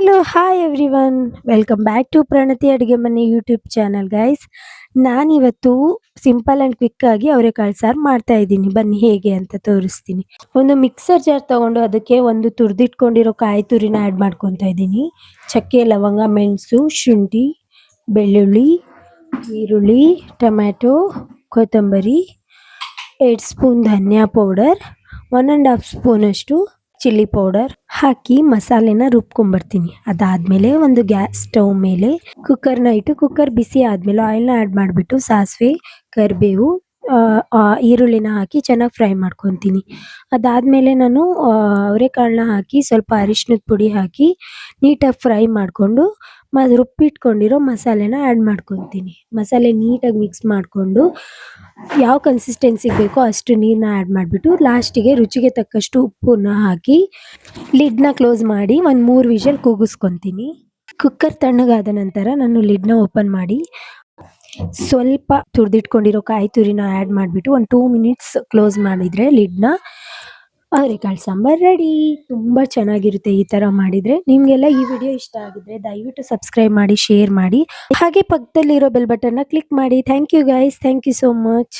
Hello hi everyone welcome back to Pranati ಅಡುಗೆ ಮನೆ YouTube channel guys. ನಾನಿವತ್ತು ಸಿಂಪಲ್ ಆ್ಯಂಡ್ ಕ್ವಿಕ್ ಆಗಿ ಅವರೆಕಾಳು ಸಾರು ಮಾಡ್ತಾ ಇದ್ದೀನಿ. ಬನ್ನಿ ಹೇಗೆ ಅಂತ ತೋರಿಸ್ತೀನಿ. ಒಂದು ಮಿಕ್ಸರ್ ಜಾರ್ ತಗೊಂಡು ಅದಕ್ಕೆ ಒಂದು ತುರಿದಿಟ್ಕೊಂಡಿರೋ ಕಾಯಿ ತುರಿನ ಆ್ಯಡ್ ಮಾಡ್ಕೊತಾ ಇದ್ದೀನಿ. ಚಕ್ಕೆ, ಲವಂಗ, ಮೆಣಸು, ಶುಂಠಿ, ಬೆಳ್ಳುಳ್ಳಿ, ಈರುಳ್ಳಿ, ಟೊಮ್ಯಾಟೊ, ಕೊತ್ತಂಬರಿ, 8 ಸ್ಪೂನ್ ಧನಿಯಾ ಪೌಡರ್, 1.5 ಸ್ಪೂನಷ್ಟು ಚಿಲ್ಲಿ ಪೌಡರ್ ಹಾಕಿ ಮಸಾಲೆನ ರುಬ್ಕೊಂಬರ್ತೀನಿ. ಅದಾದಮೇಲೆ ಒಂದು ಗ್ಯಾಸ್ ಸ್ಟವ್ ಮೇಲೆ ಕುಕ್ಕರ್ನ ಇಟ್ಟು ಕುಕ್ಕರ್ ಬಿಸಿ ಆದಮೇಲೆ ಆಯಿಲ್ನ ಆ್ಯಡ್ ಮಾಡಿಬಿಟ್ಟು ಸಾಸಿವೆ, ಕರಿಬೇವು, ಈರುಳ್ಳಿನ ಹಾಕಿ ಚೆನ್ನಾಗಿ ಫ್ರೈ ಮಾಡ್ಕೊತೀನಿ. ಅದಾದಮೇಲೆ ನಾನು ಅವರೆಕಾಳನ್ನ ಹಾಕಿ ಸ್ವಲ್ಪ ಅರಿಶಿನದ ಪುಡಿ ಹಾಕಿ ನೀಟಾಗಿ ಫ್ರೈ ಮಾಡಿಕೊಂಡು ರುಬ್ಬಿಟ್ಕೊಂಡಿರೋ ಮಸಾಲೆನ ಆ್ಯಡ್ ಮಾಡ್ಕೊತೀನಿ. ಮಸಾಲೆ ನೀಟಾಗಿ ಮಿಕ್ಸ್ ಮಾಡಿಕೊಂಡು ಯಾವ ಕನ್ಸಿಸ್ಟೆನ್ಸಿಗೆ ಬೇಕೋ ಅಷ್ಟು ನೀರನ್ನ ಆ್ಯಡ್ ಮಾಡಿಬಿಟ್ಟು ಲಾಸ್ಟಿಗೆ ರುಚಿಗೆ ತಕ್ಕಷ್ಟು ಉಪ್ಪನ್ನ ಹಾಕಿ ಲಿಡ್ನ ಕ್ಲೋಸ್ ಮಾಡಿ ಒಂದು 3 ವಿಷಲ್ ಕೂಗಿಸ್ಕೊತೀನಿ. ಕುಕ್ಕರ್ ತಣ್ಣಗಾದ ನಂತರ ನಾನು ಲಿಡ್ನ ಓಪನ್ ಮಾಡಿ ಸ್ವಲ್ಪ ತುರಿದಿಟ್ಕೊಂಡಿರೋ ಕಾಯಿ ತುರಿನ ಆ್ಯಡ್ ಮಾಡಿಬಿಟ್ಟು ಒಂದು 2 ಮಿನಿಟ್ಸ್ ಕ್ಲೋಸ್ ಮಾಡಿದರೆ ಲಿಡ್ನ ಅವರೆಕಾಳು ಸಾಂಬಾರು ರೆಡಿ. ತುಂಬ ಚೆನ್ನಾಗಿರುತ್ತೆ ಈ ಥರ ಮಾಡಿದರೆ. ನಿಮಗೆಲ್ಲ ಈ ವಿಡಿಯೋ ಇಷ್ಟ ಆಗಿದ್ರೆ ದಯವಿಟ್ಟು ಸಬ್ಸ್ಕ್ರೈಬ್ ಮಾಡಿ, ಶೇರ್ ಮಾಡಿ, ಹಾಗೆ ಪಕ್ಕದಲ್ಲಿರೋ ಬೆಲ್ ಬಟನ್ನ ಕ್ಲಿಕ್ ಮಾಡಿ. Thank you guys, thank you so much.